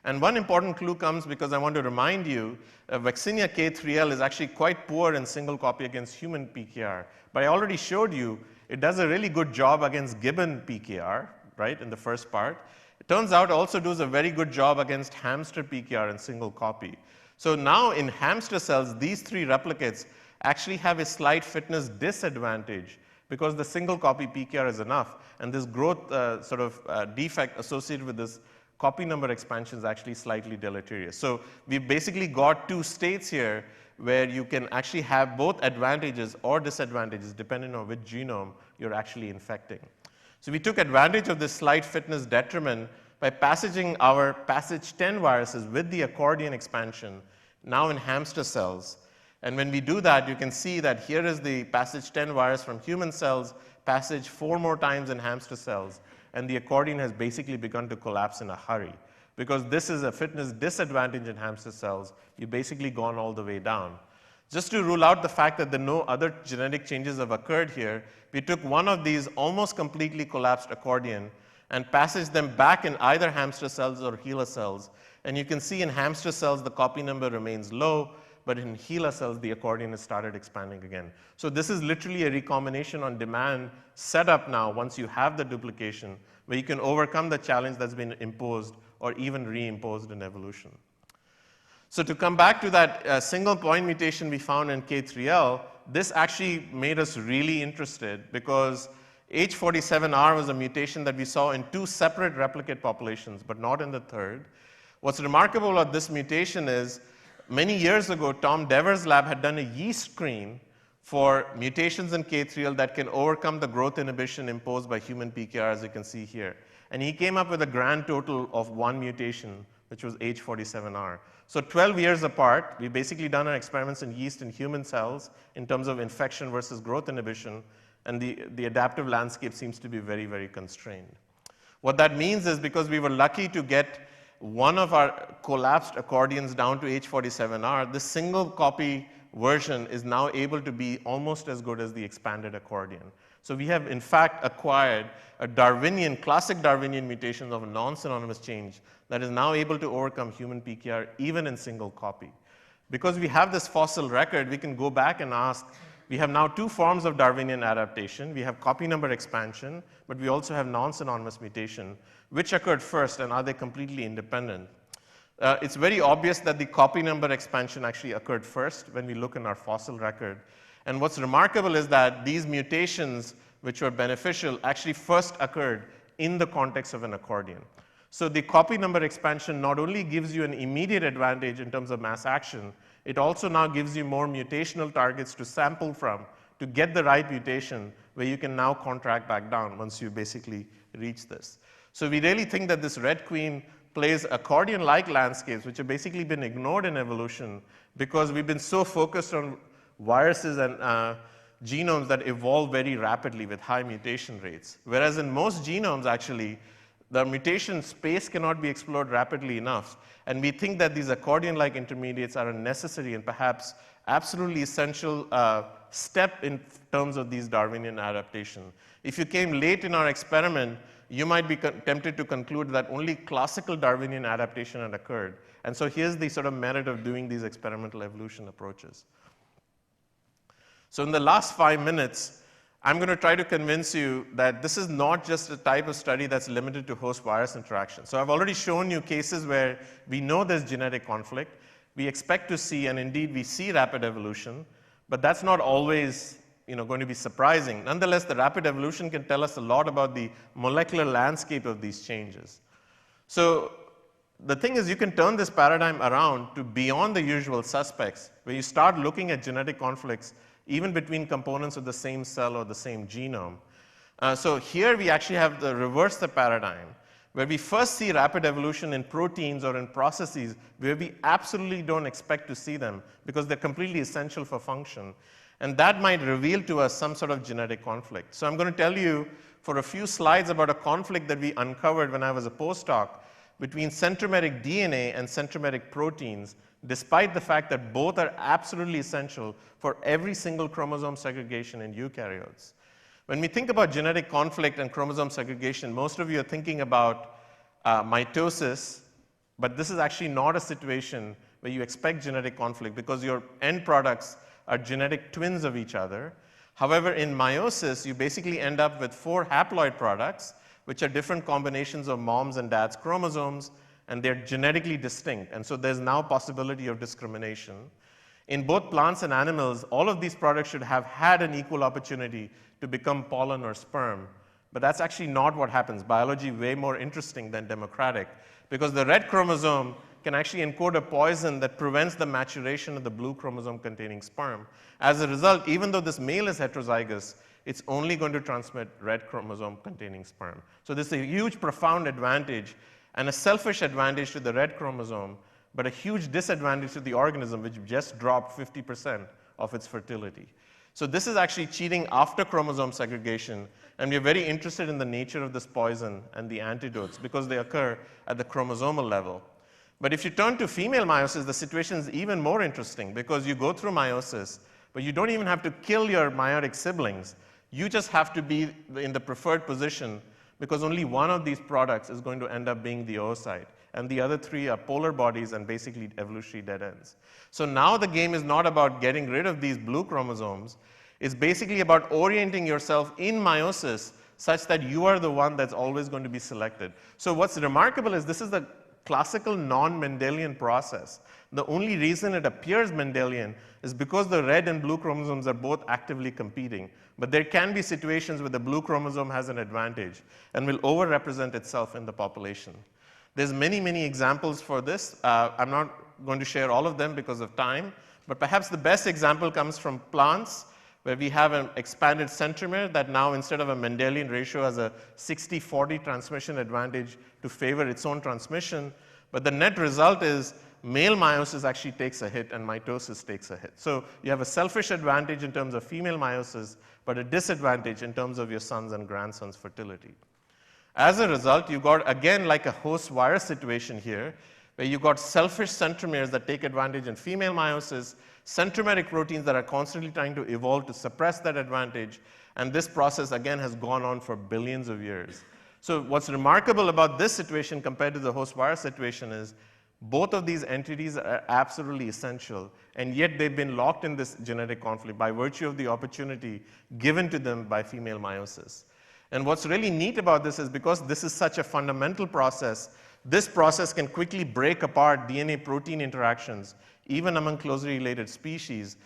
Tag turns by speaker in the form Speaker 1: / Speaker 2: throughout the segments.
Speaker 1: And one important clue comes because I want to remind you Vaccinia K3L is actually quite poor in single copy against human PKR. But I already showed you it does a really good job against gibbon PKR, right, in the first part. It turns out it also does a very good job against hamster PKR in single copy. So now in hamster cells, these 3 replicates actually have a slight fitness disadvantage because the single copy PKR is enough, and this growth defect associated with this copy number expansion is actually slightly deleterious. So we've basically got 2 states here where you can actually have both advantages or disadvantages depending on which genome you're actually infecting. So we took advantage of this slight fitness detriment by passaging our passage 10 viruses with the accordion expansion now in hamster cells. And when we do that, you can see that here is the passage 10 virus from human cells, passage 4 more times in hamster cells, and the accordion has basically begun to collapse in a hurry. Because this is a fitness disadvantage in hamster cells, you've basically gone all the way down. Just to rule out the fact that no other genetic changes have occurred here, we took one of these almost completely collapsed accordion and passaged them back in either hamster cells or HeLa cells. And you can see in hamster cells the copy number remains low, but in HeLa cells the accordion has started expanding again. So this is literally a recombination on demand setup now once you have the duplication, where you can overcome the challenge that's been imposed or even reimposed in evolution. So to come back to that single point mutation we found in K3L, this actually made us really interested because H47R was a mutation that we saw in 2 separate replicate populations, but not in the third. What's remarkable about this mutation is many years ago, Tom Dever's lab had done a yeast screen for mutations in K3L that can overcome the growth inhibition imposed by human PKR, as you can see here. And he came up with a grand total of 1 mutation, which was H47R. So 12 years apart, we've basically done our experiments in yeast and human cells in terms of infection versus growth inhibition, and the adaptive landscape seems to be very, very constrained. What that means is because we were lucky to get one of our collapsed accordions down to H47R, the single copy version is now able to be almost as good as the expanded accordion. So we have in fact acquired a Darwinian, classic Darwinian mutation of a non-synonymous change that is now able to overcome human PKR even in single copy. Because we have this fossil record, we can go back and ask, we have now 2 forms of Darwinian adaptation. We have copy number expansion, but we also have non-synonymous mutation. Which occurred first, and are they completely independent? It's very obvious that the copy number expansion actually occurred first when we look in our fossil record. And what's remarkable is that these mutations, which were beneficial, actually first occurred in the context of an accordion. So the copy number expansion not only gives you an immediate advantage in terms of mass action, it also now gives you more mutational targets to sample from to get the right mutation where you can now contract back down once you basically reach this. So we really think that this red queen plays accordion-like landscapes, which have basically been ignored in evolution because we've been so focused on viruses and genomes that evolve very rapidly with high mutation rates. Whereas in most genomes, actually, the mutation space cannot be explored rapidly enough. And we think that these accordion-like intermediates are a necessary and perhaps absolutely essential step in terms of these Darwinian adaptation. If you came late in our experiment, you might be tempted to conclude that only classical Darwinian adaptation had occurred. And so here's the sort of merit of doing these experimental evolution approaches. So in the last 5 minutes, I'm going to try to convince you that this is not just a type of study that's limited to host-virus interaction. So I've already shown you cases where we know there's genetic conflict. We expect to see, and indeed we see rapid evolution, but that's not always going to be surprising. Nonetheless, the rapid evolution can tell us a lot about the molecular landscape of these changes. So the thing is, you can turn this paradigm around to beyond the usual suspects, where you start looking at genetic conflicts even between components of the same cell or the same genome. So here we actually have to reverse the paradigm, where we first see rapid evolution in proteins or in processes where we absolutely don't expect to see them because they're completely essential for function. And that might reveal to us some sort of genetic conflict. So I'm going to tell you for a few slides about a conflict that we uncovered when I was a postdoc between centromeric DNA and centromeric proteins, despite the fact that both are absolutely essential for every single chromosome segregation in eukaryotes. When we think about genetic conflict and chromosome segregation, most of you are thinking about mitosis, But this is actually not a situation where you expect genetic conflict because your end products are genetic twins of each other. However, in meiosis, you basically end up with 4 haploid products, which are different combinations of mom's and dad's chromosomes, and they're genetically distinct. And so there's now possibility of discrimination. In both plants and animals, all of these products should have had an equal opportunity to become pollen or sperm. But that's actually not what happens. Biology is way more interesting than democratic, because the red chromosome can actually encode a poison that prevents the maturation of the blue chromosome containing sperm. As a result, even though this male is heterozygous, it's only going to transmit red chromosome containing sperm. So this is a huge, profound advantage and a selfish advantage to the red chromosome, but a huge disadvantage to the organism, which just dropped 50% of its fertility. So this is actually cheating after chromosome segregation, and we're very interested in the nature of this poison and the antidotes because they occur at the chromosomal level. But if you turn to female meiosis, the situation is even more interesting because you go through meiosis, but you don't even have to kill your meiotic siblings. You just have to be in the preferred position because only one of these products is going to end up being the oocyte, and the other 3 are polar bodies and basically evolutionary dead ends. So now the game is not about getting rid of these blue chromosomes. It's basically about orienting yourself in meiosis such that you are the one that's always going to be selected. So what's remarkable is this is the classical non-Mendelian process. The only reason it appears Mendelian is because the red and blue chromosomes are both actively competing. But there can be situations where the blue chromosome has an advantage and will overrepresent itself in the population. There's many, many examples for this. I'm not going to share all of them because of time, but perhaps the best example comes from plants, where we have an expanded centromere that now, instead of a Mendelian ratio, has a 60-40 transmission advantage to favor its own transmission. But the net result is male meiosis actually takes a hit and mitosis takes a hit. So you have a selfish advantage in terms of female meiosis, but a disadvantage in terms of your sons and grandsons' fertility. As a result, you got, again, like a host-virus situation here, where you got selfish centromeres that take advantage in female meiosis, centromeric proteins that are constantly trying to evolve to suppress that advantage, and this process, again, has gone on for billions of years. So what's remarkable about this situation compared to the host-virus situation is both of these entities are absolutely essential, and yet they've been locked in this genetic conflict by virtue of the opportunity given to them by female meiosis. And what's really neat about this is because this is such a fundamental process, this process can quickly break apart DNA-protein interactions, even among closely related species,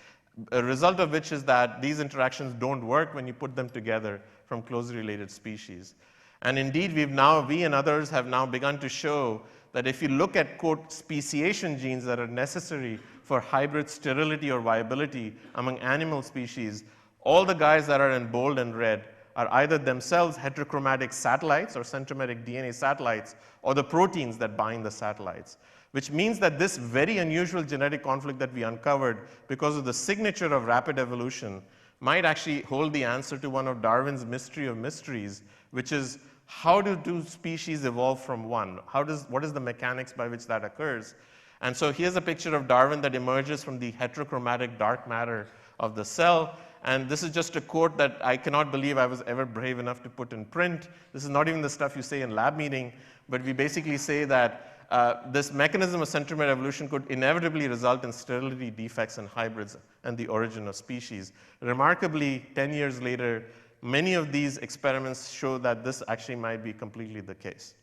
Speaker 1: a result of which is that these interactions don't work when you put them together from closely related species. And indeed, we and others have now begun to show that if you look at, quote, speciation genes that are necessary for hybrid sterility or viability among animal species, all the guys that are in bold and red are either themselves heterochromatic satellites or centromeric DNA satellites, or the proteins that bind the satellites, which means that this very unusual genetic conflict that we uncovered because of the signature of rapid evolution might actually hold the answer to one of Darwin's mystery of mysteries, which is how do two species evolve from one? What is the mechanics by which that occurs? And so here's a picture of Darwin that emerges from the heterochromatic dark matter of the cell. And this is just a quote that I cannot believe I was ever brave enough to put in print. This is not even the stuff you say in lab meeting, but we basically say that this mechanism of centromere evolution could inevitably result in sterility defects in hybrids and the origin of species. Remarkably, 10 years later, many of these experiments show that this actually might be completely the case.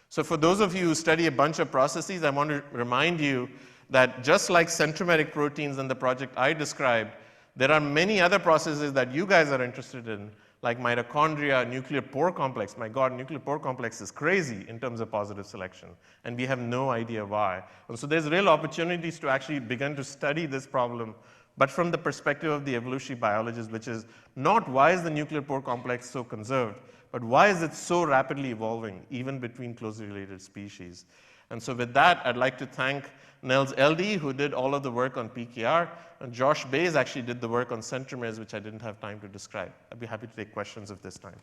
Speaker 1: So for those of you who study a bunch of processes, I want to remind you that just like centromeric proteins in the project I described, there are many other processes that you guys are interested in, like mitochondria, nuclear pore complex. My God, nuclear pore complex is crazy in terms of positive selection, and we have no idea why. And so there's real opportunities to actually begin to study this problem, but from the perspective of the evolutionary biologist, which is not why is the nuclear pore complex so conserved, but why is it so rapidly evolving, even between closely related species. And so with that, I'd like to thank Nels LD, who did all of the work on PKR, and Josh Bays actually did the work on centromeres, which I didn't have time to describe. I'd be happy to take questions at this time.